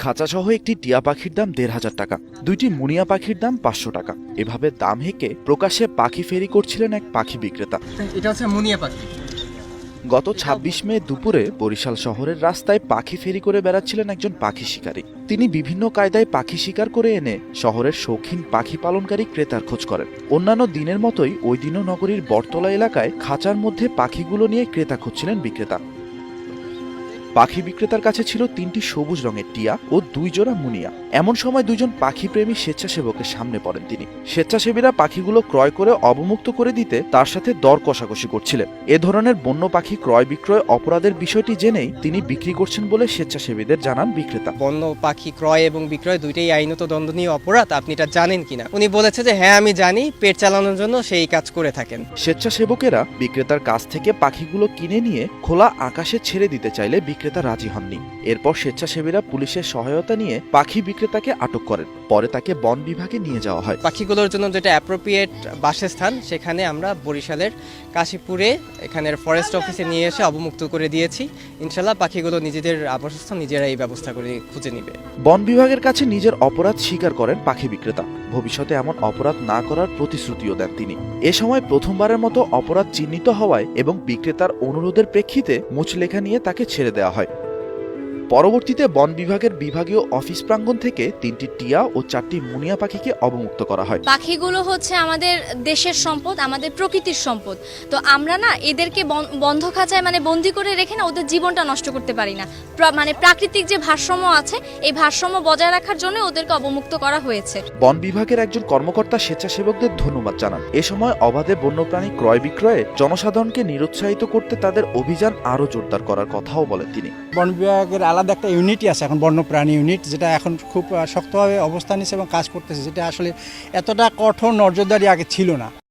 খাঁচাসহ একটি টিয়া পাখির দাম ১,৫০০ টাকা, দুইটি মুনিয়া পাখির দাম ৫০০ টাকা। এভাবে দাম হেঁকে প্রকাশ্যে পাখি ফেরি করছিলেন এক পাখি বিক্রেতা। এটা হচ্ছে মুনিয়া পাখি। গত ২৬ মে দুপুরে বরিশাল শহরের রাস্তায় পাখি ফেরি করে বেড়াচ্ছিলেন একজন পাখি শিকারী। তিনি বিভিন্ন কায়দায় পাখি শিকার করে এনে শহরের শৌখিন পাখি পালনকারী ক্রেতার খোঁজ করেন। অন্যান্য দিনের মতোই ওই দিনও নগরীর বটতলা এলাকায় খাঁচার মধ্যে পাখিগুলো নিয়ে ক্রেতা খুঁজছিলেন বিক্রেতা। পাখি বিক্রেতার কাছে ছিল ৩টি সবুজ রঙের টিয়া ও ২ জোড়া মুনিয়া। এমন সময় দুজন পাখিপ্রেমী স্বেচ্ছাসেবকের সামনে পড়েন তিনি। স্বেচ্ছাসেবীরা পাখিগুলো ক্রয় করে অবমুক্ত করে দিতে তার সাথে দর কষাকষি করছিলেন। এ ধরনের বন্য পাখি ক্রয় বিক্রয় অপরাধের বিষয়টি জেনেই তিনি বিক্রি করছেন বলে স্বেচ্ছাসেবীদের জানান বিক্রেতা। বন্য পাখি ক্রয় এবং বিক্রয় দুইটাই আইনত দণ্ডনীয় অপরাধ, আপনি এটা জানেন কিনা? উনি বলেছে যে হ্যাঁ আমি জানি, পেট চালানোর জন্য সেই কাজ করে থাকেন। স্বেচ্ছাসেবকেরা বিক্রেতার কাছ থেকে পাখিগুলো কিনে নিয়ে খোলা আকাশে ছেড়ে দিতে চাইলে বিক্রেতা রাজি হননি। এরপর স্বেচ্ছাসেবীরা পুলিশের সহায়তা নিয়ে পাখি বিক্রেতাকে আটক করেন। পরে তাকে বন বিভাগে নিয়ে যাওয়া হয়। পাখিগুলোর জন্য যেটা অ্যাপ্রোপ্রিয়েট বাসস্থান, সেখানে আমরা বরিশালের কাশীপুরে এখানের ফরেস্ট অফিসে নিয়ে এসে অবমুক্ত করে দিয়েছি। ইনশাল্লাহ পাখিগুলো নিজেদের আবাসস্থল নিজেরাই ব্যবস্থা করে খুঁজে নেবে। বন বিভাগের কাছে নিজের অপরাধ স্বীকার করেন পাখি বিক্রেতা। ভবিষ্যতে এমন অপরাধ না করার প্রতিশ্রুতিও দেন তিনি। এ সময় প্রথমবারের মতো অপরাধ চিহ্নিত হওয়ায় এবং বিক্রেতার অনুরোধের প্রেক্ষিতে মুচলেখা নিয়ে তাকে ছেড়ে দেওয়া হয়। পরবর্তীতে বন বিভাগের বিভাগীয় অফিস প্রাঙ্গণ থেকে ৩টি টিয়া ও ৪টি মুনিয়া পাখিকে অবমুক্ত করা হয়। পাখিগুলো হচ্ছে আমাদের দেশের সম্পদ, আমাদের প্রকৃতির সম্পদ। তো আমরা না এদেরকে বন্ধ খাঁচায় বন্দি করে রেখে না ওদের জীবনটা নষ্ট করতে পারি না। প্রাকৃতিক যে ভারসাম্য আছে, এই ভারসাম্য বজায় রাখার জন্য ওদেরকে অবমুক্ত করা হয়েছে। বন বিভাগের একজন কর্মকর্তা স্বেচ্ছাসেবকদের ধন্যবাদ জানান। এ সময় অবাধে বন্যপ্রাণী ক্রয় বিক্রয়ে জনসাধারণকে নিরুৎসাহিত করতে তাদের অভিযান আরও জোরদার করার কথাও বলেন তিনি। বন বিভাগের আলাদা একটা ইউনিটই আছে এখন, বন্যপ্রাণী ইউনিট, যেটা এখন খুব শক্তভাবে অবস্থান নিচ্ছে এবং কাজ করতেছে, যেটা আসলে এতটা কঠোর নজরদারি আগে ছিল না।